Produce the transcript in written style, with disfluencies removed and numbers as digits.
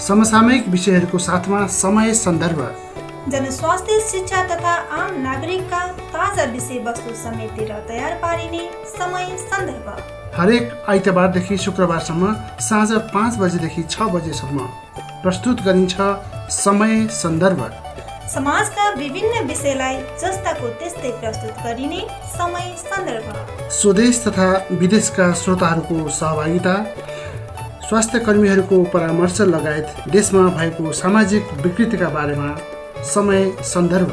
समसामयिक विषयहरूको साथमा समय सन्दर्भ, जनस्वास्थ्य, शिक्षा तथा आम नागरिकका ताजा विषयवस्तु समेटेर तयार पारिने समय सन्दर्भ हरेक आइतबारदेखि शुक्रबारसम्म साँझ 5 बजेदेखि 6 बजेसम्म प्रस्तुत गरिन्छ समय सन्दर्भ। समाजका विभिन्न विषयलाई जस्ताको त्यस्तै प्रस्तुत गरिने समय सन्दर्भ। स्वदेश तथा विदेशका श्रोताहरूको सहभागिता, स्वास्थ्य कर्मीहरूको परामर्श लगायत देशमा भएको सामाजिक विकृतिका बारेमा समय सन्दर्भ।